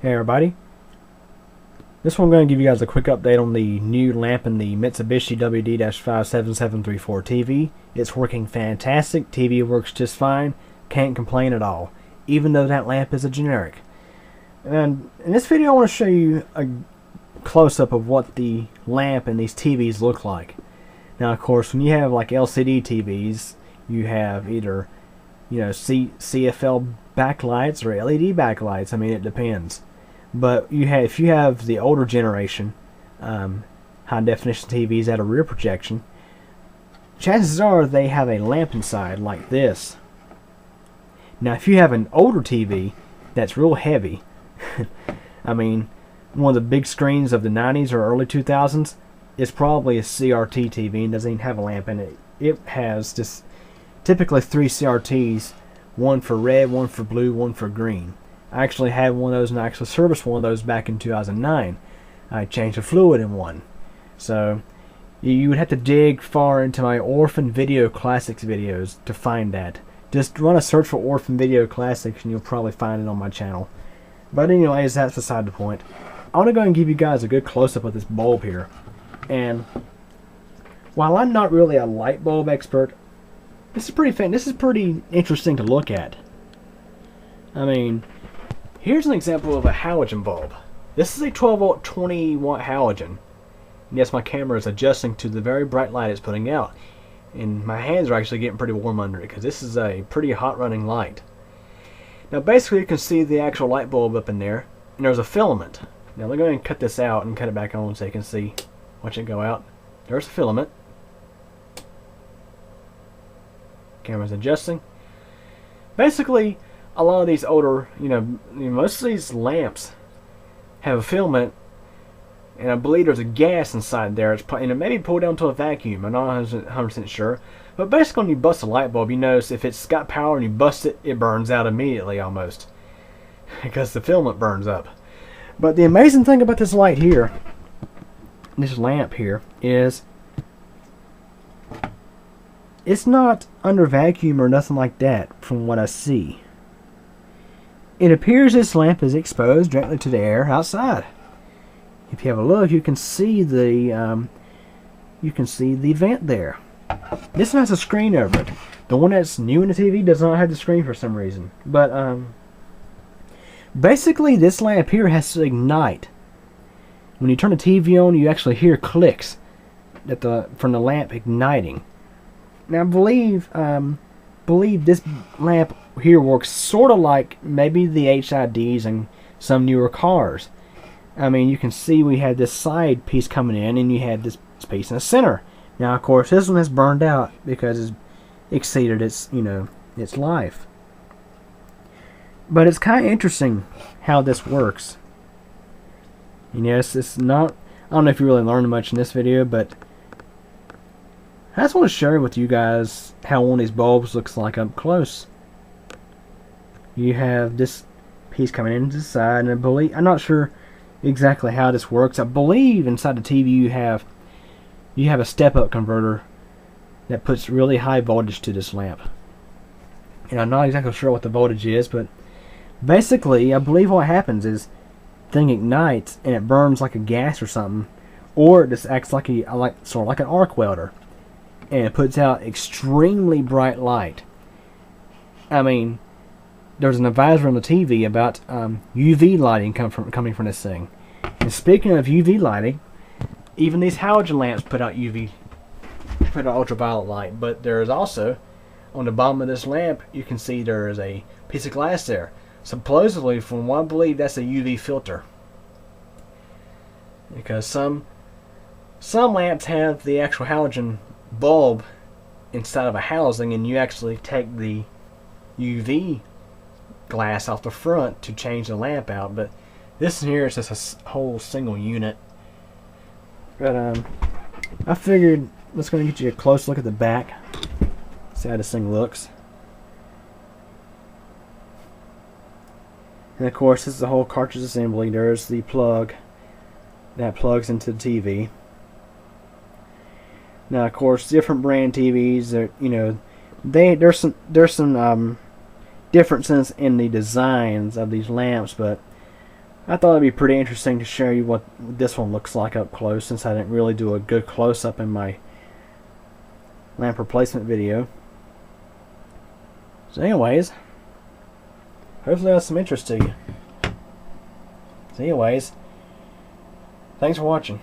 Hey everybody, this one I'm going to give you guys a quick update on the new lamp in the Mitsubishi WD-57734 TV. It's working fantastic, TV works just fine, can't complain at all, even though that lamp is a generic. And in this video I want to show you a close-up of what the lamp in these TVs look like. Now of course when you have like LCD TVs, you have either CFL backlights or LED backlights. I mean, it depends. But if you have the older generation high definition TVs at a rear projection, chances are they have a lamp inside like this. Now if you have an older TV that's real heavy, I mean one of the big screens of the 90s or early 2000s, it's probably a CRT TV and doesn't even have a lamp in it. It has just typically 3 CRTs, one for red, one for blue, one for green. I actually had one of those and I actually serviced one of those back in 2009. I changed the fluid in one. So you would have to dig far into my Orphan Video Classics videos to find that. Just run a search for Orphan Video Classics and you'll probably find it on my channel. But anyways, that's beside the point. I want to go and give you guys a good close-up of this bulb here. And while I'm not really a light bulb expert, this is pretty interesting to look at. I mean, here's an example of a halogen bulb. This is a 12 volt 20 watt halogen. And yes, my camera is adjusting to the very bright light it's putting out. And my hands are actually getting pretty warm under it because this is a pretty hot running light. Now basically you can see the actual light bulb up in there. And there's a filament. Now let me go ahead and cut this out and cut it back on so you can see. Watch it go out. There's a filament. Camera's adjusting. Basically, a lot of these older, most of these lamps have a filament, and I believe there's a gas inside there. And it may be pulled down to a vacuum. I'm not 100% sure. But basically, when you bust a light bulb, you notice if it's got power and you bust it, it burns out immediately almost. Because the filament burns up. But the amazing thing about this light here, this lamp here, is it's not under vacuum or nothing like that from what I see. It appears this lamp is exposed directly to the air outside. If you have a look, you can see the vent there. This one has a screen over it. The one that's new in the TV does not have the screen for some reason. But basically this lamp here has to ignite. When you turn the TV on, you actually hear clicks from the lamp igniting. Now I believe this lamp here works sort of like maybe the HIDs in some newer cars. I mean, you can see we had this side piece coming in and you had this piece in the center. Now of course this one has burned out because it's exceeded its life. But it's kind of interesting how this works. And yes, it's not, I don't know if you really learned much in this video, but I just want to share with you guys how one of these bulbs looks like up close. You have this piece coming into the side, and I'm not sure exactly how this works. I believe inside the TV you have a step-up converter that puts really high voltage to this lamp. And I'm not exactly sure what the voltage is, but basically I believe what happens is the thing ignites and it burns like a gas or something, or it just acts like sort of like an arc welder. And it puts out extremely bright light. I mean, there's an advisory on the TV about UV lighting coming from this thing. And speaking of UV lighting, even these halogen lamps put out ultraviolet light. But there is also, on the bottom of this lamp, you can see there is a piece of glass there. Supposedly, from what I believe, that's a UV filter. Because some lamps have the actual halogen bulb inside of a housing, and you actually take the UV glass off the front to change the lamp out. But this here is just a whole single unit. But I figured let's go and get you a close look at the back, see how this thing looks. And of course this is the whole cartridge assembly. There's the plug that plugs into the TV. Now, of course, different brand TVs, there's some differences in the designs of these lamps, but I thought it'd be pretty interesting to show you what this one looks like up close, since I didn't really do a good close-up in my lamp replacement video. So anyways, hopefully that's some interest to you. So anyways, thanks for watching.